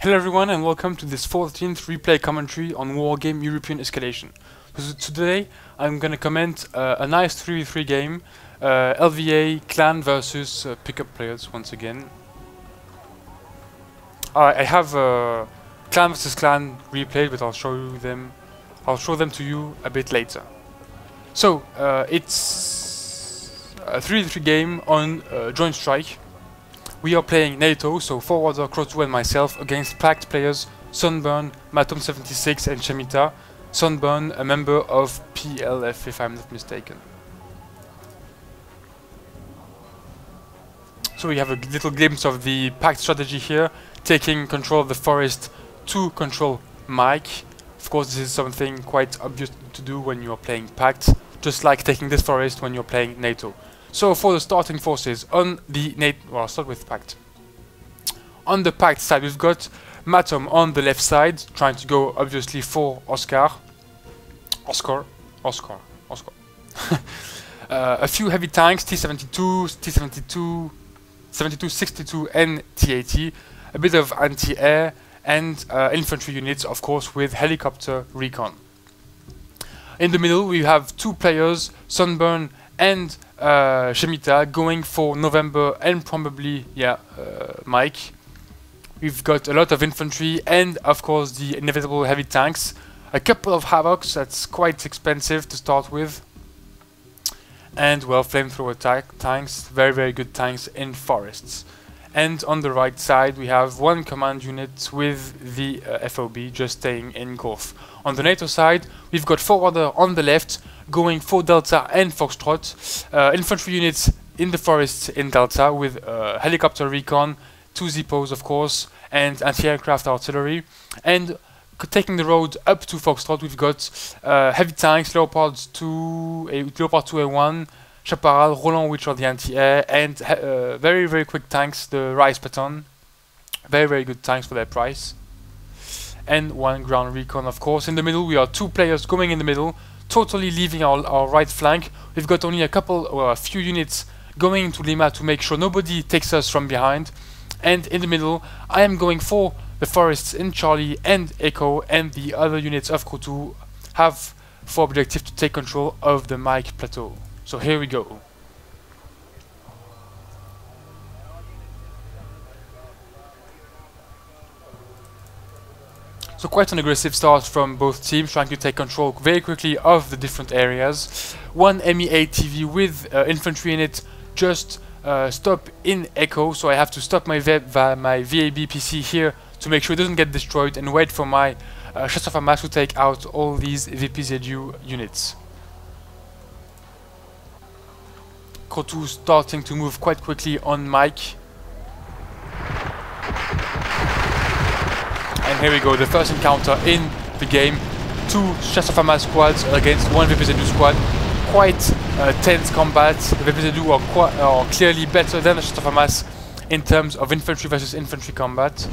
Hello everyone and welcome to this 14th replay commentary on Wargame European Escalation. So today I'm gonna comment a nice 3v3 game, LVA clan versus pickup players once again. I have clan versus clan replayed, but I'll show them to you a bit later. So it's a 3v3 game on Joint Strike. We are playing NATO, so Farwader, Crotou and myself, against PACT players Sunburn, Matom76 and Chemita. Sunburn, a member of PLF if I'm not mistaken. So we have a little glimpse of the PACT strategy here, taking control of the forest to control Mike. Of course this is something quite obvious to do when you are playing PACT, just like taking this forest when you're playing NATO. So for the starting forces on the NATO, well, I'll start with PACT. On the PACT side, we've got Matom on the left side, trying to go obviously for Oscar. A few heavy tanks, T-72, T-72, 72-62 and T-80. A bit of anti-air and infantry units, of course, with helicopter recon. In the middle, we have two players, Sunburn and Chemita, going for November and probably, Mike. We've got a lot of infantry and, of course, the inevitable heavy tanks. A couple of Havocs, that's quite expensive to start with. And, well, flamethrower tanks, very good tanks in forests. And on the right side, we have one command unit with the FOB just staying in Gulf. On the NATO side, we've got Farwader on the left, going for Delta and Foxtrot. Infantry units in the forests in Delta with helicopter recon, 2 Zippos of course, and anti-aircraft artillery. And taking the road up to Foxtrot, we've got heavy tanks, Leopard 2A1, Chaparral, Roland, which are the anti-air, and very quick tanks, the Rice Patton. Very good tanks for their price. And one ground recon, of course. In the middle, we are two players going in the middle, totally leaving our right flank. We've got only a few units going into Lima to make sure nobody takes us from behind. And in the middle, I am going for the forests in Charlie and Echo, and the other units of Crotou have for objective to take control of the Mike Plateau. So here we go. So quite an aggressive start from both teams, trying to take control very quickly of the different areas. One MEA TV with infantry in it just stop in Echo, so I have to stop my VAB PC here to make sure it doesn't get destroyed and wait for my Chasseur Famas to take out all these VPZU units. Crotou starting to move quite quickly on Mike. And here we go, the first encounter in the game. Two Chasseur Famas squads against one VPZU squad. Quite tense combat. The VPZU are clearly better than the Chasseur Famas in terms of infantry versus infantry combat.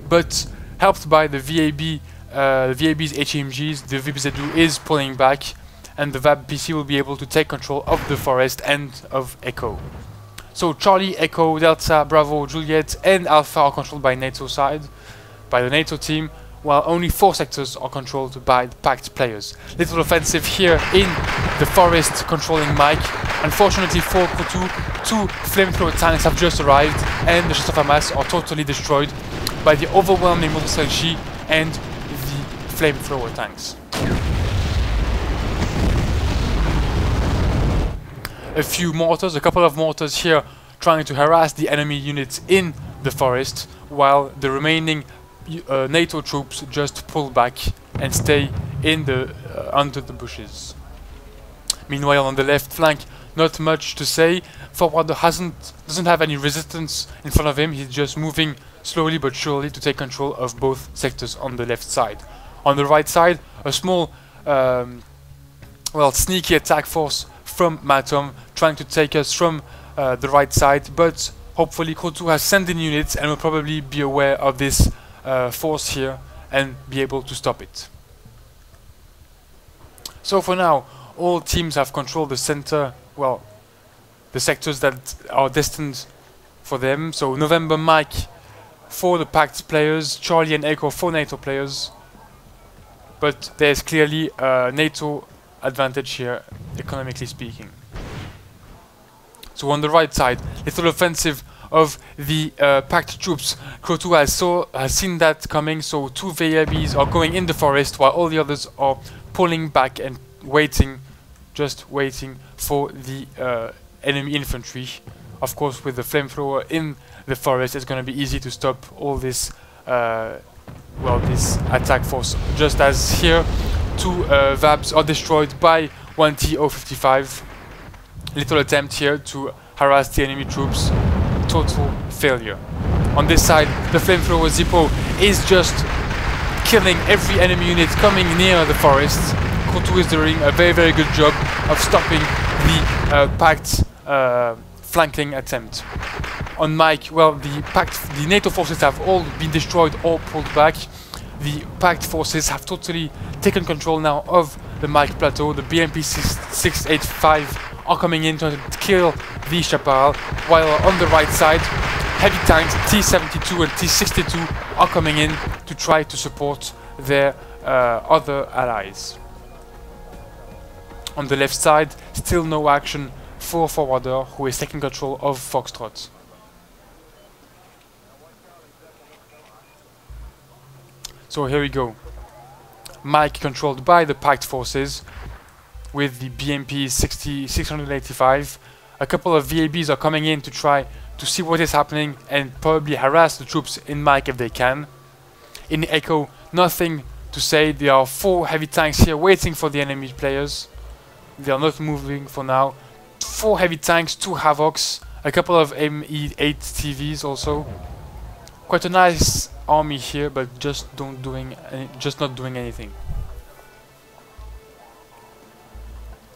But helped by the VAB's HMGs, the VPZU is pulling back, and the VAB PC will be able to take control of the forest and of Echo. So Charlie, Echo, Delta, Bravo, Juliet and Alpha are controlled by NATO side, by the NATO team, while only 4 sectors are controlled by the PACT players. Little offensive here in the forest controlling Mike. Unfortunately for Crotou, 2 flamethrower tanks have just arrived and the Chasseur Famas are totally destroyed by the overwhelming Motostrelchi and the flamethrower tanks. A few mortars, a couple of mortars here trying to harass the enemy units in the forest, while the remaining NATO troops just pull back and stay in the under the bushes. Meanwhile, on the left flank, not much to say. Farwader doesn't have any resistance in front of him. He's just moving slowly but surely to take control of both sectors on the left side. On the right side, a small, sneaky attack force from Matom, trying to take us from the right side, but hopefully Crotou has sent in units and will probably be aware of this force here and be able to stop it. So for now, all teams have controlled the center, well, the sectors that are destined for them. So November Mike for the PACT players, Charlie and Echo for NATO players. But there's clearly a NATO advantage here, economically speaking. So on the right side, little offensive of the PACT troops. Crotou has seen that coming, so 2 VABs are going in the forest while all the others are pulling back and waiting, just waiting for the enemy infantry. Of course, with the flamethrower in the forest, it's going to be easy to stop all this this attack force. Just as here, 2 VABs are destroyed by 1 TO-55. Little attempt here to harass the enemy troops. Total failure. On this side, the flamethrower Zippo is just killing every enemy unit coming near the forest. Crotou is doing a very good job of stopping the PACT flanking attempt. On Mike, well, the NATO forces have all been destroyed or pulled back. The PACT forces have totally taken control now of the Mike plateau. The BMP 685 are coming in to kill the Chaparral, while on the right side, heavy tanks T-72 and T-62 are coming in to try to support their other allies. On the left side, still no action for Farwader, who is taking control of Foxtrot. So here we go. Mike controlled by the PACT forces with the BMP 685. A couple of VABs are coming in to try to see what is happening and probably harass the troops in Mike if they can. In Echo, nothing to say. There are 4 heavy tanks here waiting for the enemy players. They are not moving for now. 4 heavy tanks, 2 Havocs, a couple of ME8 TVs also. Quite a nice army here, but just not doing anything.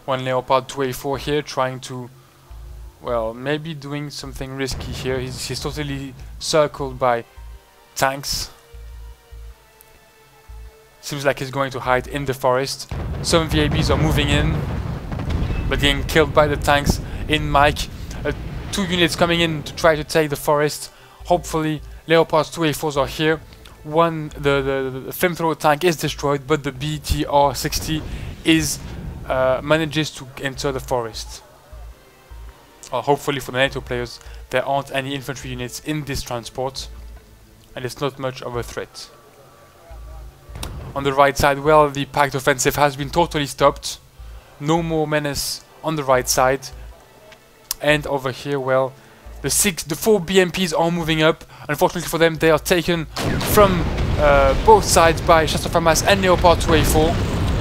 1 Leopard 2A4 here, trying to, well, maybe doing something risky here. He's totally circled by tanks. Seems like he's going to hide in the forest. Some VABs are moving in, but getting killed by the tanks in Mike. 2 units coming in to try to take the forest. Hopefully Leopards 2A4s are here. The flamethrower tank is destroyed, but the BTR-60 is manages to enter the forest. Hopefully for the NATO players, there aren't any infantry units in this transport, and it's not much of a threat. On the right side, well, the PACT offensive has been totally stopped. No more menace on the right side. And over here, well, the 4 BMPs are moving up. Unfortunately for them, they are taken from both sides by Chasseur FAMAS and Leopard 2A4.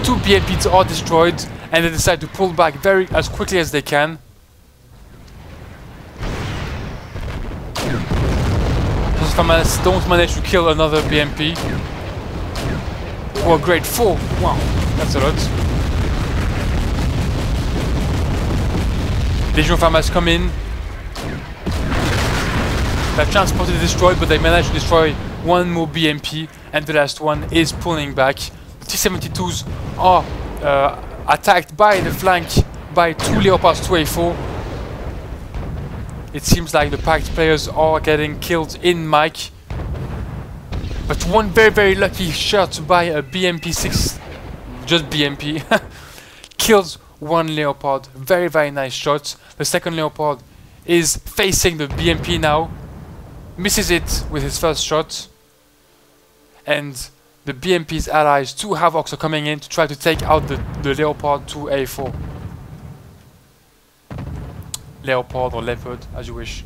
2 BMPs are destroyed, and they decide to pull back as quickly as they can. Chasseur FAMAS don't manage to kill another BMP. Oh, grade 4. Wow, that's a lot. Legion FAMAS come in. That transport is destroyed, but they manage to destroy 1 more BMP, and the last one is pulling back. The T-72s are attacked by the flank by 2 Leopards 2A4. It seems like the PACT players are getting killed in Mike. But one very lucky shot by a BMP 6, just BMP, kills 1 Leopard. Very nice shot. The second Leopard is facing the BMP now. Misses it with his first shot. And the BMP's allies, 2 Havocs, are coming in to try to take out the Leopard 2A4. Leopard or Leopard, as you wish.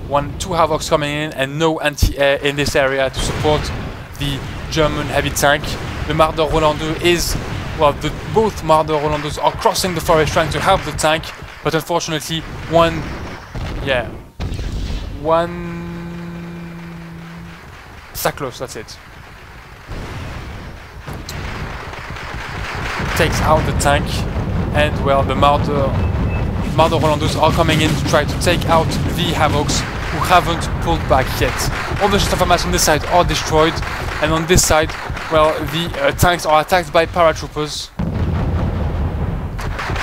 2 Havocs coming in, and no anti-air in this area to support the German heavy tank. The Marder Roland 2 is, well, both Marder Roland 2s are crossing the forest trying to help the tank, but unfortunately one Saklos, that's it, takes out the tank, and well, the Marder Roland 2s are coming in to try to take out the Havocs, who haven't pulled back yet. All the Chasseur FAMAS on this side are destroyed, and on this side, well, the tanks are attacked by paratroopers.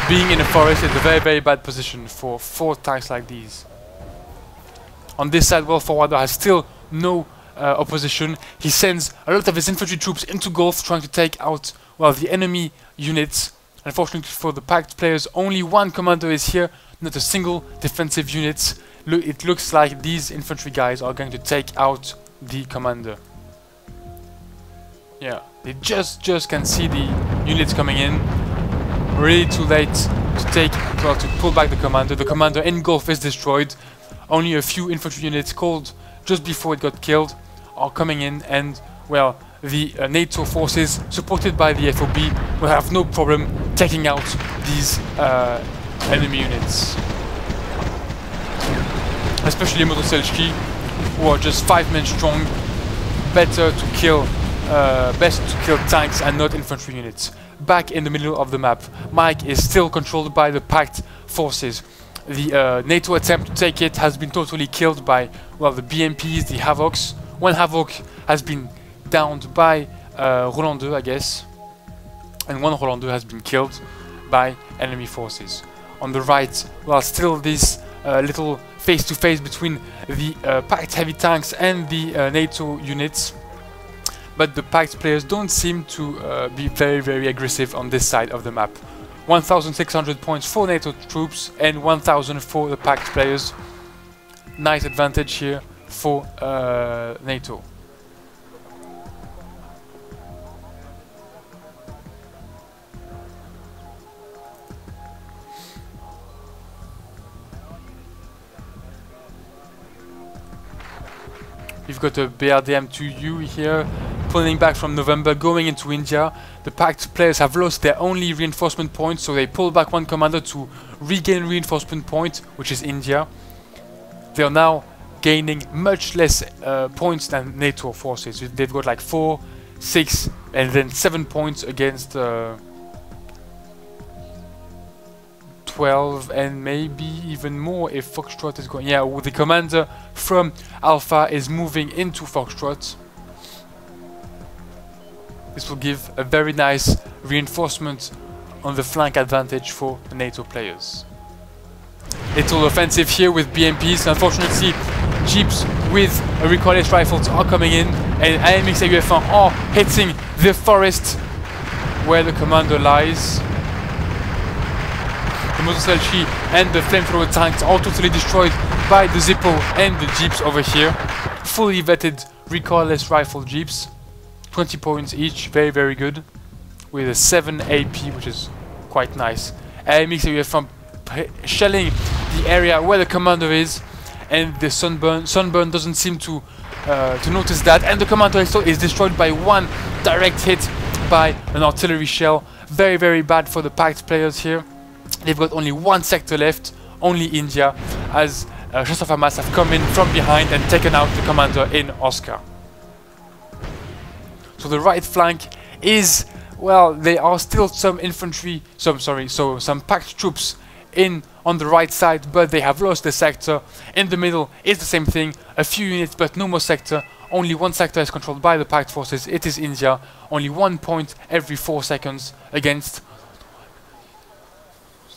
Being in a forest is a very bad position for 4 tanks like these. On this side, well, Farwader has still no opposition. He sends a lot of his infantry troops into Gulf, trying to take out, well, the enemy units. Unfortunately for the PACT players, only one commander is here, not a single defensive unit. It looks like these infantry guys are going to take out the commander. Yeah, they just can see the units coming in. Really too late to pull back the commander. The commander in Gulf is destroyed. Only a few infantry units called just before it got killed are coming in, and well, the NATO forces supported by the FOB will have no problem taking out these enemy units. Especially Motoselski, who are just 5 men strong. Best to kill tanks and not infantry units. Back in the middle of the map, Mike is still controlled by the PACT forces. The NATO attempt to take it has been totally killed by, well, the BMPs, the Havocs. One Havoc has been downed by Roland 2, I guess, and one Roland 2 has been killed by enemy forces. On the right, well, still this little face-to-face between the PACT heavy tanks and the NATO units, but the PACT players don't seem to be very aggressive on this side of the map. 1,600 points for NATO troops and 1,000 for the PACT players. Nice advantage here for NATO. We've got a BRDM2U here, pulling back from November, going into India. The PACT players have lost their only reinforcement point, so they pull back one commander to regain reinforcement point, which is India. They are now gaining much less points than NATO forces. They've got like 4, 6, and then 7 points against 12 and maybe even more if Foxtrot is going. Yeah, the commander from Alpha is moving into Foxtrot. This will give a very nice reinforcement on the flank advantage for the NATO players. Little offensive here with BMPs. Unfortunately, jeeps with recoilless rifles are coming in, and AMX AUF1 are hitting the forest where the commander lies. The Motoselchi and the flamethrower tanks are totally destroyed by the Zippo and the jeeps over here. Fully vetted recoilless rifle jeeps. 20 points each, very good. With a 7 AP, which is quite nice. AMX AUF1 shelling the area where the commander is, and the Sunburn doesn't seem to notice that, and the commander is destroyed by one direct hit by an artillery shell. Very bad for the PACT players here. They've got only one sector left, only India, as Shots of Hamas have come in from behind and taken out the commander in Oscar. So the right flank is, well, there are still some infantry, some PACT troops in on the right side, but they have lost the sector. In the middle is the same thing, a few units but no more sector. Only one sector is controlled by the PACT forces, it is India. Only 1 point every 4 seconds against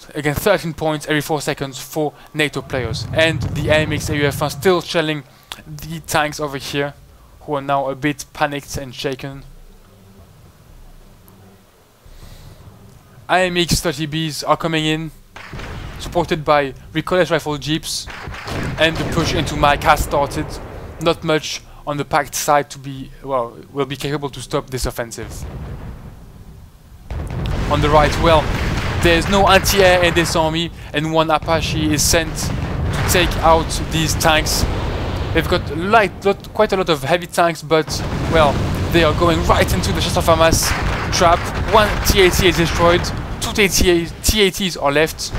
13 points every 4 seconds for NATO players. And the AMX AUF1 still shelling the tanks over here, who are now a bit panicked and shaken. AMX 30Bs are coming in, supported by recoilless rifle jeeps, and the push into Mike has started. Not much on the PACT side to be, well, will be capable to stop this offensive. On the right, well, there's no anti-air in this army, and one Apache is sent to take out these tanks. They've got quite a lot of heavy tanks, but, well, they are going right into the Shots of Hamas trap. One TAT is destroyed, 2 TATs are left,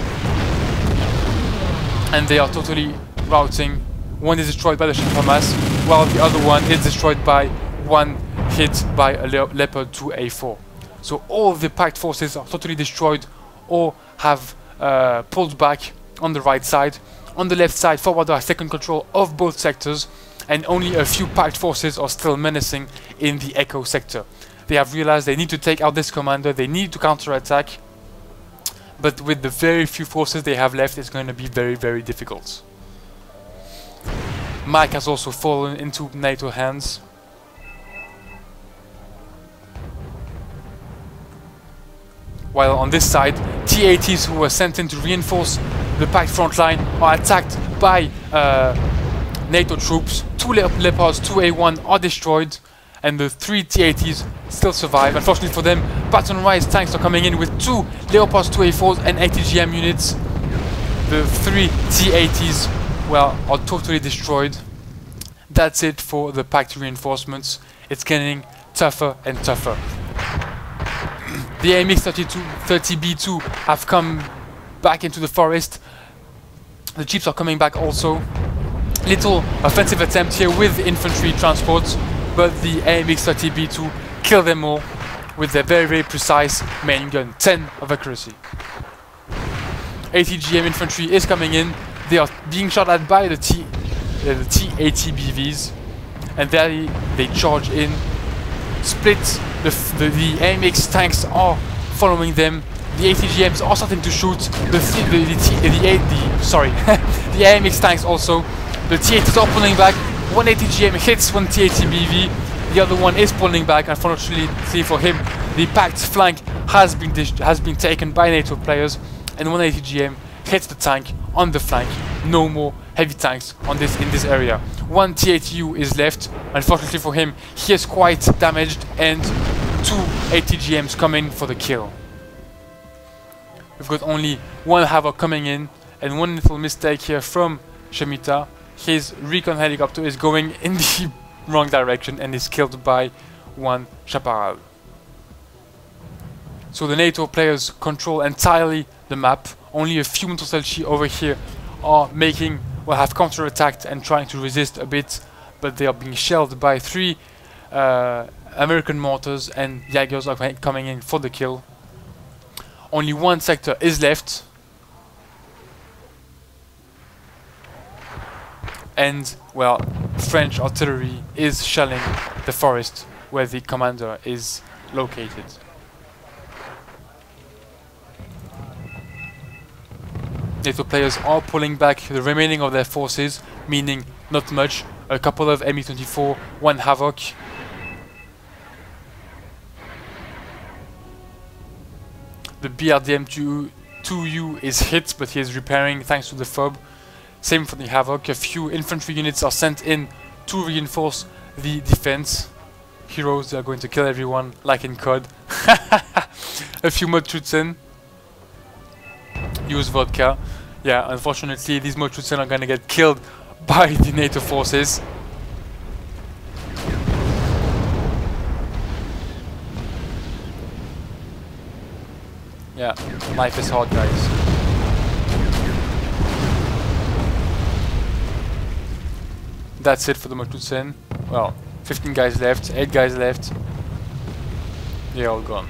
and they are totally routing. One is destroyed by the Shots of Hamas, while the other one is destroyed by one hit by a Leopard 2A4. So all the PACT forces are totally destroyed or have pulled back on the right side. On the left side, Farwader has taken control of both sectors, and only a few PACT forces are still menacing in the Echo sector. They have realized they need to take out this commander, they need to counter-attack, but with the very few forces they have left, it's going to be very difficult. Mike has also fallen into NATO hands. While on this side, T-80s who were sent in to reinforce the PACT front line are attacked by NATO troops. 2 Leopards 2A1 are destroyed, and the 3 T-80s still survive. Unfortunately for them, Baton Rouge tanks are coming in with 2 Leopards 2A4s and ATGM units. The 3 T-80s, well, are totally destroyed. That's it for the PACT reinforcements. It's getting tougher and tougher. The AMX-30B2 have come back into the forest. The Jeeps are coming back also. Little offensive attempt here with infantry transports, but the AMX-30B2 kill them all with their very, very precise main gun, 10 of accuracy. ATGM infantry is coming in. They are being shot at by the T-80BVs, and there they charge in. Split. The AMX tanks are following them. The ATGMs are starting to shoot. The AMX tanks also. The T-80s are pulling back. One ATGM hits one T-80BV. The other one is pulling back. Unfortunately for him, the PACT flank has been taken by NATO players, and one ATGM hits the tank on the flank. No more heavy tanks in this area. One T-80U is left. Unfortunately for him, he is quite damaged, and 2 ATGMs come in for the kill. We've got only 1 Havoc coming in, and one little mistake here from Chemita. His recon helicopter is going in the wrong direction and is killed by 1 Chaparral. So the NATO players control entirely the map. Only a few Motoselchi over here are have counter-attacked and trying to resist a bit, but they are being shelled by 3 American mortars, and Jaegers are coming in for the kill. Only 1 sector is left, and well, French artillery is shelling the forest where the commander is located. NATO players are pulling back the remaining of their forces, meaning not much. A couple of Mi-24, 1 Havoc. The BRDM-2U is hit, but he is repairing thanks to the FOB. Same for the Havoc. A few infantry units are sent in to reinforce the defense. Heroes, they are going to kill everyone, like in COD. A few Modschutzen. Use vodka. Yeah, unfortunately, these Modschutzen are going to get killed by the NATO forces. Yeah, life is hard, guys. That's it for the Modschutzen. Well, 15 guys left, 8 guys left. They're all gone.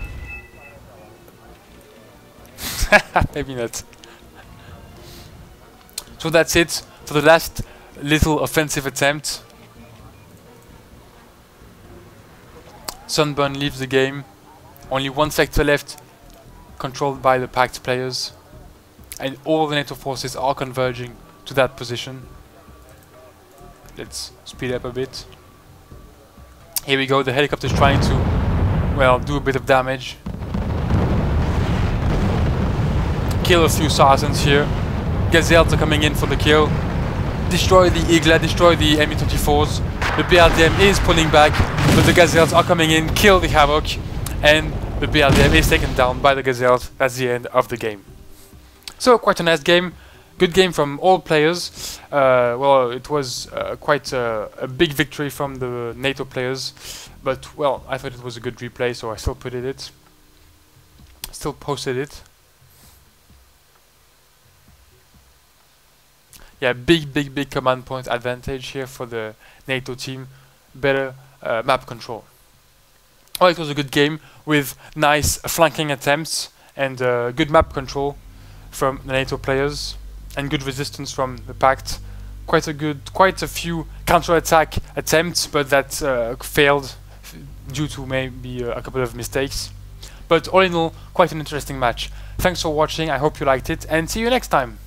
Maybe not. So that's it for the last little offensive attempt. Sunburn leaves the game. Only 1 sector left, controlled by the PACT players, and all the NATO forces are converging to that position. Let's speed up a bit. Here we go. The helicopter is trying to, well, do a bit of damage. Kill a few sergeants here. Gazelles are coming in for the kill. Destroy the Igla, destroy the Mi-24s. The BRDM is pulling back, but the Gazelles are coming in, kill the Havoc, and the BRDM is taken down by the Gazelles. That's the end of the game. So, quite a nice game. Good game from all players. Well, it was quite a big victory from the NATO players, but well, I thought it was a good replay, so I still posted it. Yeah, big command point advantage here for the NATO team. Better map control. Oh, it was a good game with nice flanking attempts and good map control from the NATO players, and good resistance from the PACT. Quite a few counter-attack attempts, but that failed due to maybe a couple of mistakes. But all in all, quite an interesting match. Thanks for watching, I hope you liked it, and see you next time!